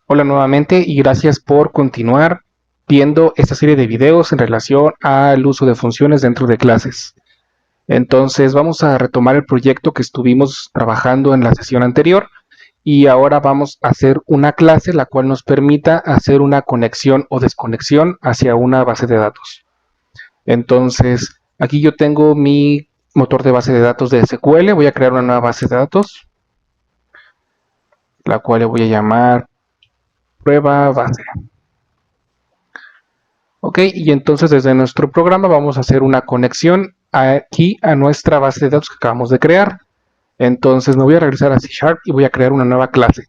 Hola nuevamente y gracias por continuar viendo esta serie de videos en relación al uso de funciones dentro de clases. Entonces vamos a retomar el proyecto que estuvimos trabajando en la sesión anterior y ahora vamos a hacer una clase la cual nos permita hacer una conexión o desconexión hacia una base de datos. Entonces aquí yo tengo mi motor de base de datos de SQL, voy a crear una nueva base de datos, la cual le voy a llamar prueba base. Ok, y entonces desde nuestro programa vamos a hacer una conexión aquí a nuestra base de datos que acabamos de crear. Entonces me voy a regresar a C# y voy a crear una nueva clase.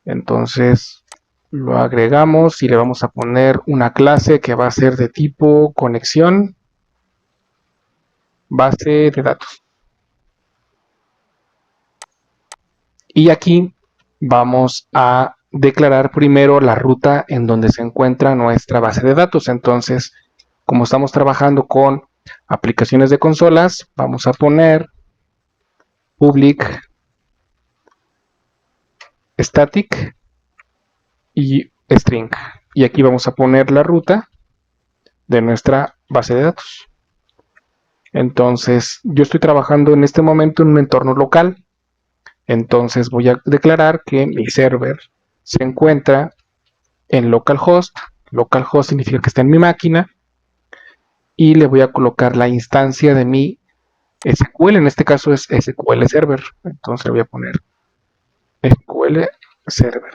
Entonces lo agregamos y le vamos a poner una clase que va a ser de tipo conexión base de datos. Y aquí vamos a declarar primero la ruta en donde se encuentra nuestra base de datos. Entonces, como estamos trabajando con aplicaciones de consolas, vamos a poner public static y string. Y aquí vamos a poner la ruta de nuestra base de datos. Entonces, yo estoy trabajando en este momento en un entorno local. Entonces voy a declarar que mi server se encuentra en localhost. Localhost significa que está en mi máquina. Y le voy a colocar la instancia de mi SQL. En este caso es SQL Server. Entonces le voy a poner SQL Server.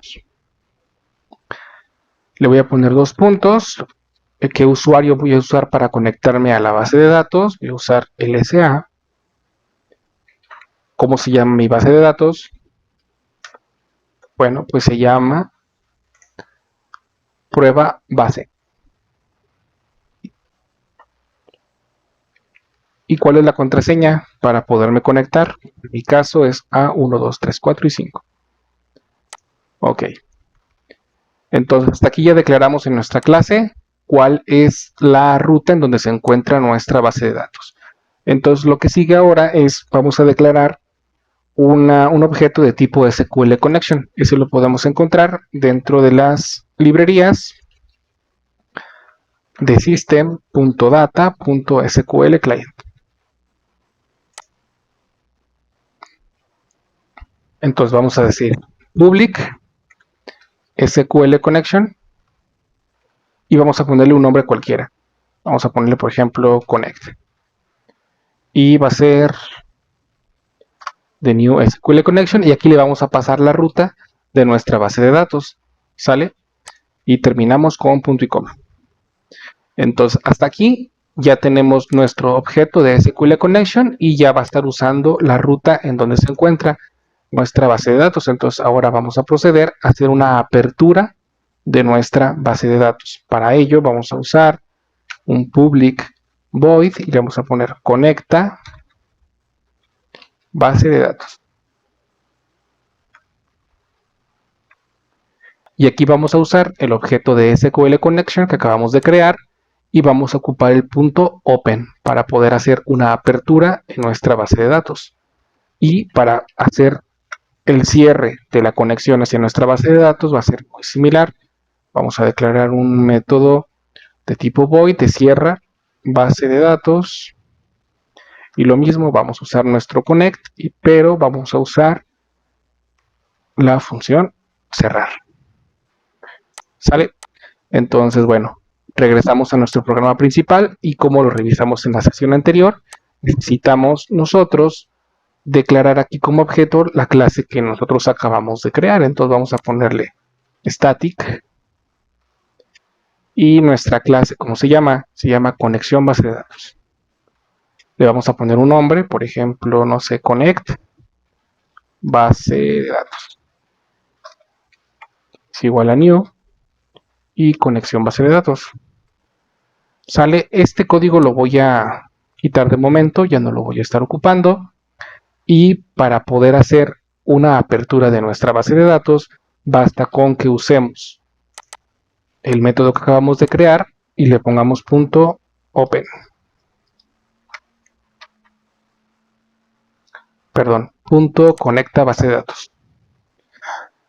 Le voy a poner dos puntos. ¿Qué usuario voy a usar para conectarme a la base de datos? Voy a usar LSA. ¿Cómo se llama mi base de datos? Bueno, pues se llama prueba base. ¿Y cuál es la contraseña para poderme conectar? En mi caso es A1, 2, 3, 4 y 5. Ok. Entonces, hasta aquí ya declaramos en nuestra clase cuál es la ruta en donde se encuentra nuestra base de datos. Entonces, lo que sigue ahora es, vamos a declarar un objeto de tipo SQL Connection. Ese lo podemos encontrar dentro de las librerías de system.data.sql client. Entonces vamos a decir public SQL Connection y vamos a ponerle un nombre cualquiera. Vamos a ponerle, por ejemplo, connect. Y va a ser de new SQL Connection y aquí le vamos a pasar la ruta de nuestra base de datos. ¿Sale? Y terminamos con punto y coma. Entonces, hasta aquí ya tenemos nuestro objeto de SQL Connection y ya va a estar usando la ruta en donde se encuentra nuestra base de datos. Entonces, ahora vamos a proceder a hacer una apertura de nuestra base de datos. Para ello, vamos a usar un public void y le vamos a poner conecta base de datos. Y aquí vamos a usar el objeto de SQL Connection que acabamos de crear y vamos a ocupar el punto open para poder hacer una apertura en nuestra base de datos. Y para hacer el cierre de la conexión hacia nuestra base de datos va a ser muy similar. Vamos a declarar un método de tipo void de cierra base de datos. Y lo mismo, vamos a usar nuestro connect, pero vamos a usar la función cerrar. ¿Sale? Entonces, bueno, regresamos a nuestro programa principal y como lo revisamos en la sesión anterior, necesitamos nosotros declarar aquí como objeto la clase que nosotros acabamos de crear. Entonces vamos a ponerle static y nuestra clase, ¿cómo se llama? Se llama conexión base de datos. Le vamos a poner un nombre, por ejemplo, no sé, connect base de datos. Es igual a new y conexión base de datos. Sale, este código lo voy a quitar de momento, ya no lo voy a estar ocupando. Y para poder hacer una apertura de nuestra base de datos, basta con que usemos el método que acabamos de crear y le pongamos punto open. Perdón, punto conecta base de datos.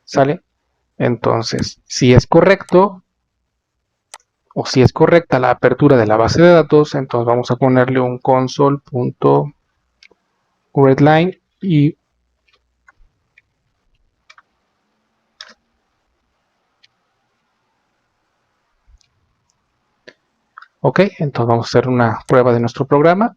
¿Sale? Entonces, si es correcto o si es correcta la apertura de la base de datos, entonces vamos a ponerle un console.readline y ok, entonces vamos a hacer una prueba de nuestro programa.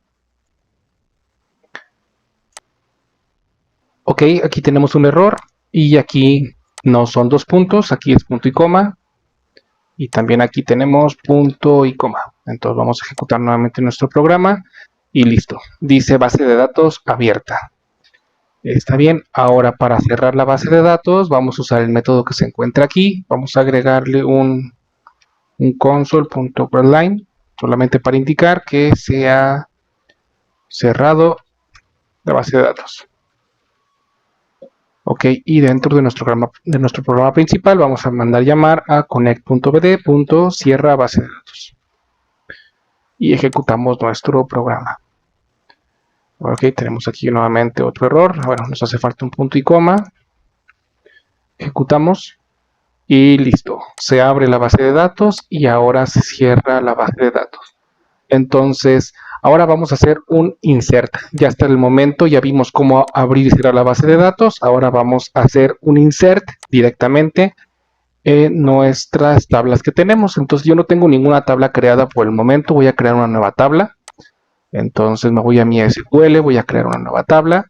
Ok, aquí tenemos un error y aquí no son dos puntos, aquí es punto y coma. Y también aquí tenemos punto y coma. Entonces vamos a ejecutar nuevamente nuestro programa y listo. Dice base de datos abierta. Está bien. Ahora para cerrar la base de datos vamos a usar el método que se encuentra aquí. Vamos a agregarle un console.readline solamente para indicar que se ha cerrado la base de datos. Ok, y dentro de nuestro programa principal vamos a mandar llamar a connect.bd.cierra base de datos. Y ejecutamos nuestro programa. Ok, tenemos aquí nuevamente otro error. Bueno, nos hace falta un punto y coma. Ejecutamos y listo. Se abre la base de datos y ahora se cierra la base de datos. Entonces, ahora vamos a hacer un insert. Ya hasta el momento ya vimos cómo abrir y cerrar la base de datos. Ahora vamos a hacer un insert directamente en nuestras tablas que tenemos. Entonces, yo no tengo ninguna tabla creada por el momento. Voy a crear una nueva tabla. Entonces me voy a mi SQL, voy a crear una nueva tabla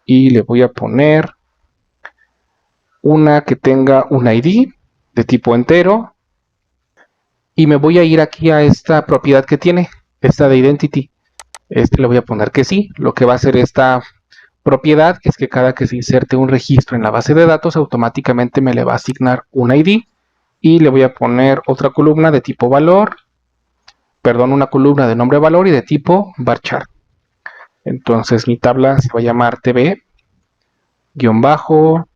y le voy a poner una que tenga un ID de tipo entero y me voy a ir aquí a esta propiedad que tiene, esta de identity. Le voy a poner que sí. Lo que va a hacer esta propiedad es que cada que se inserte un registro en la base de datos, automáticamente me le va a asignar un ID y le voy a poner otra columna de tipo valor, perdón, una columna de nombre valor y de tipo varchar. Entonces mi tabla se va a llamar tb guión bajo,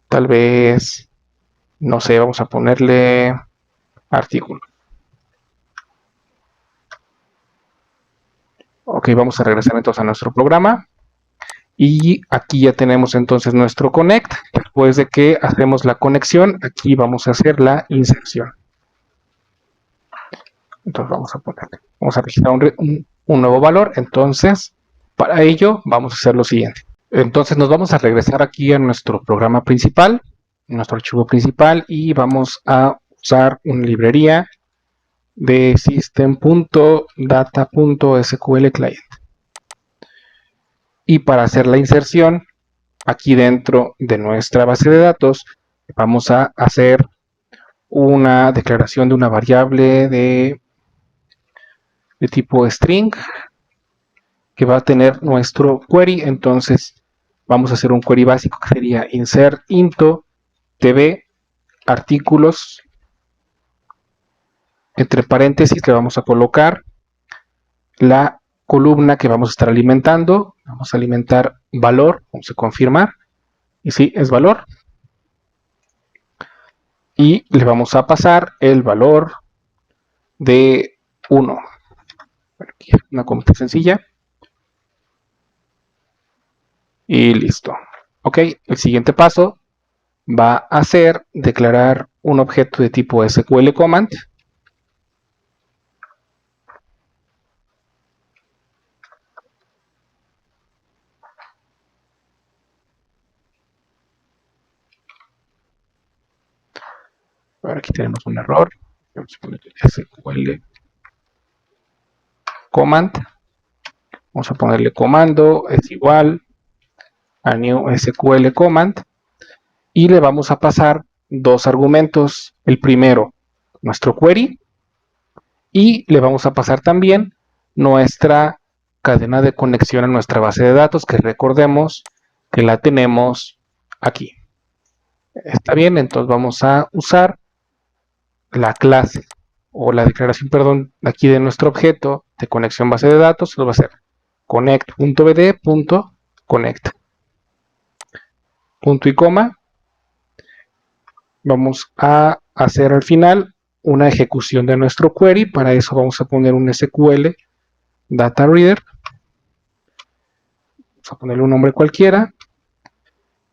tal vez, no sé, vamos a ponerle artículo. Ok, vamos a regresar entonces a nuestro programa. Y aquí ya tenemos entonces nuestro connect. Después de que hacemos la conexión, aquí vamos a hacer la inserción. Entonces vamos a registrar un nuevo valor. Entonces, para ello vamos a hacer lo siguiente. Entonces nos vamos a regresar aquí a nuestro programa principal, nuestro archivo principal, y vamos a usar una librería de system.data.sql client. Y para hacer la inserción aquí dentro de nuestra base de datos, vamos a hacer una declaración de una variable de tipo string que va a tener nuestro query. Entonces vamos a hacer un query básico que sería insert into tb artículos, entre paréntesis le vamos a colocar la columna que vamos a estar alimentando. Vamos a alimentar valor, vamos a confirmar, y sí, es valor. Y le vamos a pasar el valor de 1. Aquí una comita sencilla. Y listo. Ok, el siguiente paso va a ser declarar un objeto de tipo SQL command. Ahora aquí tenemos un error. Vamos a poner SQL command. Vamos a ponerle comando es igual a new SQL command. Y le vamos a pasar dos argumentos. El primero, nuestro query. Y le vamos a pasar también nuestra cadena de conexión a nuestra base de datos, que recordemos que la tenemos aquí. Está bien, entonces vamos a usar la clase o la declaración, perdón, aquí de nuestro objeto de conexión base de datos. Lo va a ser connect.bd.connect. Punto y coma. Vamos a hacer al final una ejecución de nuestro query. Para eso vamos a poner un SQL Data Reader. Vamos a ponerle un nombre cualquiera.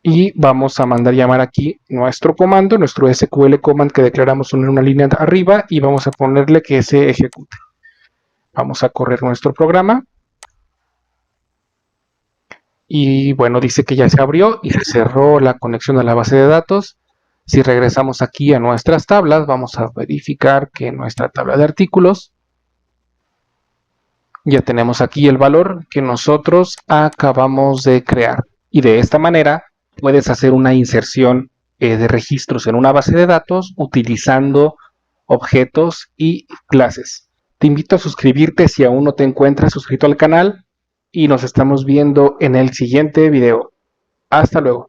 y vamos a mandar llamar aquí nuestro comando, nuestro SQL command que declaramos en una línea arriba, y vamos a ponerle que se ejecute. Vamos a correr nuestro programa. Y bueno, dice que ya se abrió y se cerró la conexión a la base de datos. Si regresamos aquí a nuestras tablas, vamos a verificar que en nuestra tabla de artículos ya tenemos aquí el valor que nosotros acabamos de crear. Y de esta manera puedes hacer una inserción de registros en una base de datos utilizando objetos y clases. Te invito a suscribirte si aún no te encuentras suscrito al canal y nos estamos viendo en el siguiente video. Hasta luego.